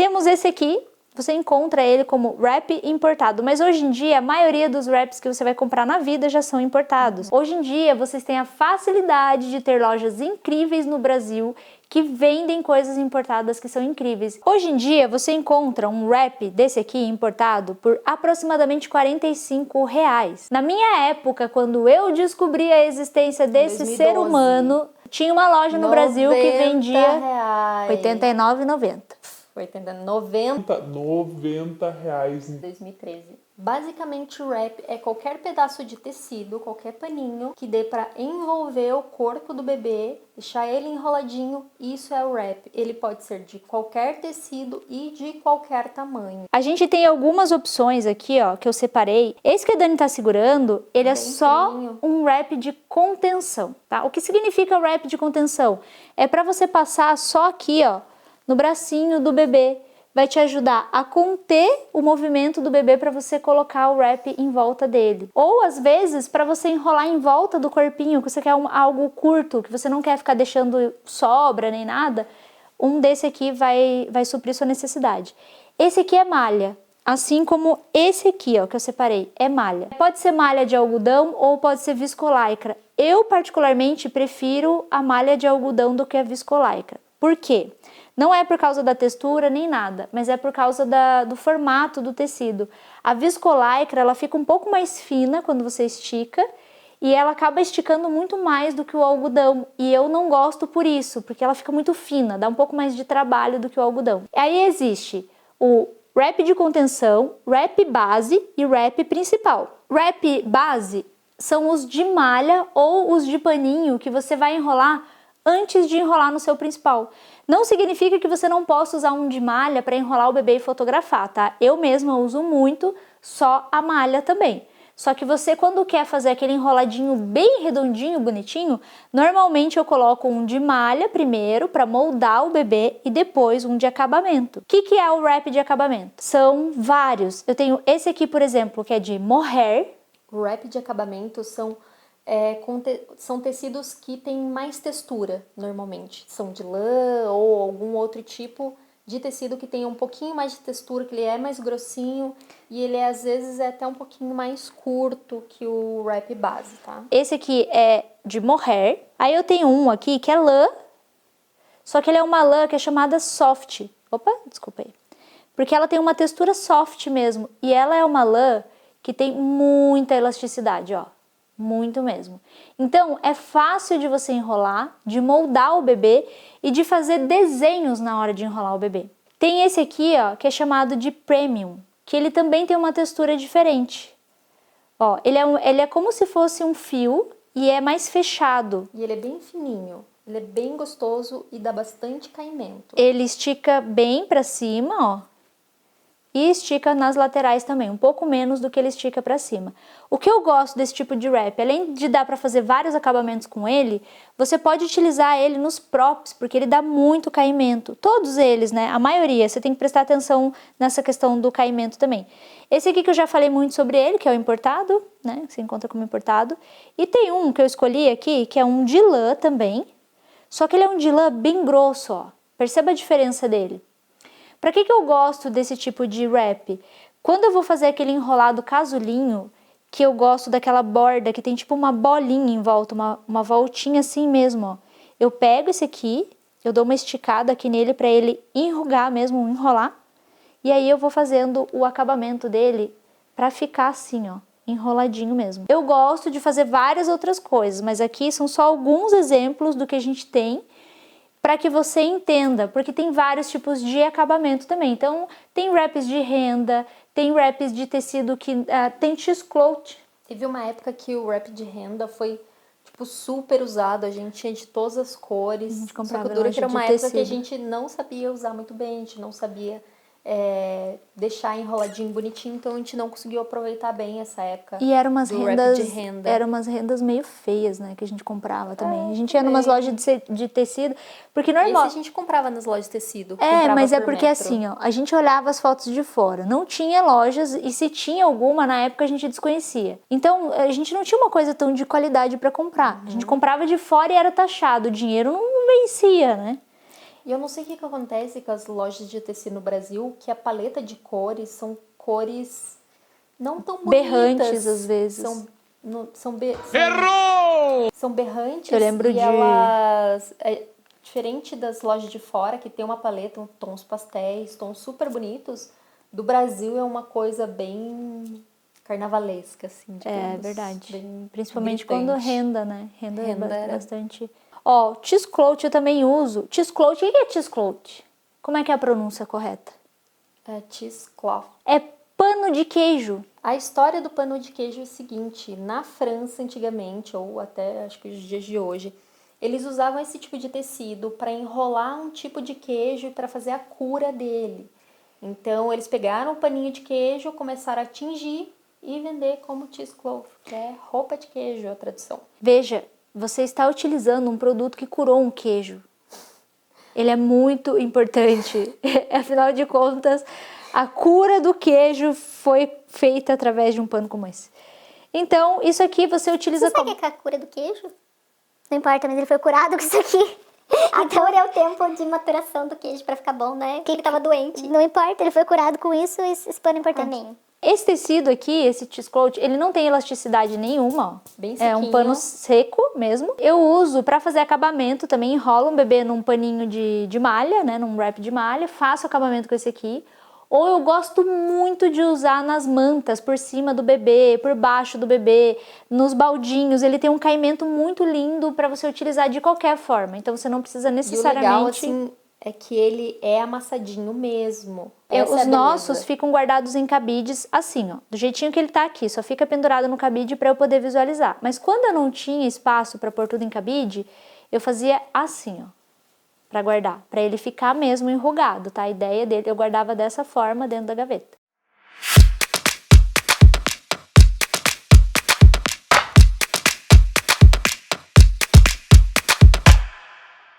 Temos esse aqui, você encontra ele como wrap importado, mas hoje em dia a maioria dos wraps que você vai comprar na vida já são importados. Hoje em dia vocês têm a facilidade de ter lojas incríveis no Brasil que vendem coisas importadas que são incríveis. Hoje em dia você encontra um wrap desse aqui importado por aproximadamente R$45. Na minha época, quando eu descobri a existência desse 2012. ser humano, tinha uma loja no Brasil que vendia R$ 89,90. 90 reais. em 2013. Basicamente, o wrap é qualquer pedaço de tecido, qualquer paninho que dê para envolver o corpo do bebê, deixar ele enroladinho. Isso é o wrap. Ele pode ser de qualquer tecido e de qualquer tamanho. A gente tem algumas opções aqui, ó, que eu separei. Esse que a Dani tá segurando, ele é só fininho. um wrap de contenção, tá? O que significa wrap de contenção? É para você passar só aqui, ó, no bracinho do bebê. Vai te ajudar a conter o movimento do bebê para você colocar o wrap em volta dele. Ou às vezes para você enrolar em volta do corpinho, que você quer algo curto, que você não quer ficar deixando sobra nem nada, um desse aqui vai suprir sua necessidade. Esse aqui é malha, assim como esse aqui, ó, que eu separei, é malha. Pode ser malha de algodão ou pode ser viscolaicra. Eu particularmente prefiro a malha de algodão do que a viscolaicra. Por quê? Não é por causa da textura nem nada, mas é por causa do formato do tecido. A viscolaicra, ela fica um pouco mais fina quando você estica e ela acaba esticando muito mais do que o algodão. E eu não gosto por isso, porque ela fica muito fina, dá um pouco mais de trabalho do que o algodão. Aí existe o wrap de contenção, wrap base e wrap principal. Wrap base são os de malha ou os de paninho que você vai enrolar antes de enrolar no seu principal. Não significa que você não possa usar um de malha para enrolar o bebê e fotografar, tá? Eu mesma uso muito só a malha também. Só que você, quando quer fazer aquele enroladinho bem redondinho, bonitinho, normalmente eu coloco um de malha primeiro para moldar o bebê e depois um de acabamento. O que é o wrap de acabamento? São vários. Eu tenho esse aqui, por exemplo, que é de mohair. O wrap de acabamento são tecidos que têm mais textura, normalmente. São de lã ou algum outro tipo de tecido que tem um pouquinho mais de textura, que ele é mais grossinho e ele às vezes é até um pouquinho mais curto que o wrap base, tá? Esse aqui é de mohair. Aí eu tenho um aqui que é lã, só que ele é uma lã que é chamada soft. Opa, desculpa aí. Porque ela tem uma textura soft mesmo e ela é uma lã que tem muita elasticidade, ó. Muito mesmo. Então, é fácil de você enrolar, de moldar o bebê e de fazer desenhos na hora de enrolar o bebê. Tem esse aqui, ó, que é chamado de premium, que ele também tem uma textura diferente. Ó, ele é como se fosse um fio e é mais fechado. E ele é bem fininho, ele é bem gostoso e dá bastante caimento. Ele estica bem pra cima, ó. E estica nas laterais também, um pouco menos do que ele estica para cima. O que eu gosto desse tipo de wrap, além de dar para fazer vários acabamentos com ele, você pode utilizar ele nos props, porque ele dá muito caimento. Todos eles, né? A maioria, você tem que prestar atenção nessa questão do caimento também. Esse aqui que eu já falei muito sobre ele, que é o importado, né? Você encontra como importado. E tem um que eu escolhi aqui, que é um de lã também, só que ele é um de lã bem grosso, ó. Perceba a diferença dele. Para que eu gosto desse tipo de wrap? Quando eu vou fazer aquele enrolado casulinho, que eu gosto daquela borda que tem tipo uma bolinha em volta, uma voltinha assim mesmo, ó. Eu pego esse aqui, eu dou uma esticada aqui nele para ele enrugar mesmo, enrolar. E aí eu vou fazendo o acabamento dele para ficar assim, ó, enroladinho mesmo. Eu gosto de fazer várias outras coisas, mas aqui são só alguns exemplos do que a gente tem para que você entenda, porque tem vários tipos de acabamento também. Então, tem wraps de renda, tem wraps de tecido que tem cheesecloth. Teve uma época que o wrap de renda foi, tipo, super usado, a gente tinha de todas as cores. A gente Só comprava que dura que era uma época que a tecido. gente não sabia usar muito bem, a gente não sabia deixar enroladinho bonitinho, então a gente não conseguiu aproveitar bem essa época. E eram umas do wrap rendas, de renda. eram umas rendas meio feias, né, que a gente comprava também. A gente ia numas lojas de tecido, porque normal. Esse a gente comprava nas lojas de tecido. Mas é por porque metro. assim, ó, a gente olhava as fotos de fora, não tinha lojas e se tinha alguma na época a gente desconhecia. Então a gente não tinha uma coisa tão de qualidade para comprar. A gente comprava de fora e era taxado, o dinheiro não vencia, né? E eu não sei o que acontece com as lojas de tecido no Brasil, que a paleta de cores são cores não tão bonitas. Berrantes, às vezes. São berrantes. Eu lembro e elas... diferente das lojas de fora, que tem uma paleta, tons pastéis, tons super bonitos, do Brasil é uma coisa bem carnavalesca, assim, digamos. É verdade. Bem Principalmente gritante. quando renda, né? Renda Era. bastante. Ó, cheesecloth eu também uso. Cheesecloth, o que é cheesecloth? Como é que é a pronúncia correta? É cheesecloth. É pano de queijo. A história do pano de queijo é o seguinte, na França antigamente, ou até acho que os dias de hoje, eles usavam esse tipo de tecido para enrolar um tipo de queijo e para fazer a cura dele. Então eles pegaram o paninho de queijo, começaram a tingir e vender como cheesecloth, que é roupa de queijo, a tradução. Veja, você está utilizando um produto que curou um queijo. Ele é muito importante. Afinal de contas, a cura do queijo foi feita através de um pano como esse. Então, isso aqui você utiliza Você sabe o que é a cura do queijo? Não importa, mas ele foi curado com isso aqui. A cura é o tempo de maturação do queijo pra ficar bom, né? Porque ele tava doente. Não importa, ele foi curado com isso, esse pano é importante. Esse tecido aqui, esse cheesecloth, ele não tem elasticidade nenhuma, ó. Bem É um sequinho. pano seco mesmo. Eu uso pra fazer acabamento também, enrolo um bebê num paninho de malha, né, num wrap de malha, faço acabamento com esse aqui. Ou eu gosto muito de usar nas mantas, por cima do bebê, por baixo do bebê, nos baldinhos. Ele tem um caimento muito lindo pra você utilizar de qualquer forma. Então você não precisa E o necessariamente... legal, assim, é que ele é amassadinho mesmo. Essa é Os a nossos beleza. ficam guardados em cabides assim, ó, do jeitinho que ele tá aqui, só fica pendurado no cabide para eu poder visualizar. Mas quando eu não tinha espaço para pôr tudo em cabide, eu fazia assim, ó, para guardar, para ele ficar mesmo enrugado, tá? A ideia dele, eu guardava dessa forma dentro da gaveta.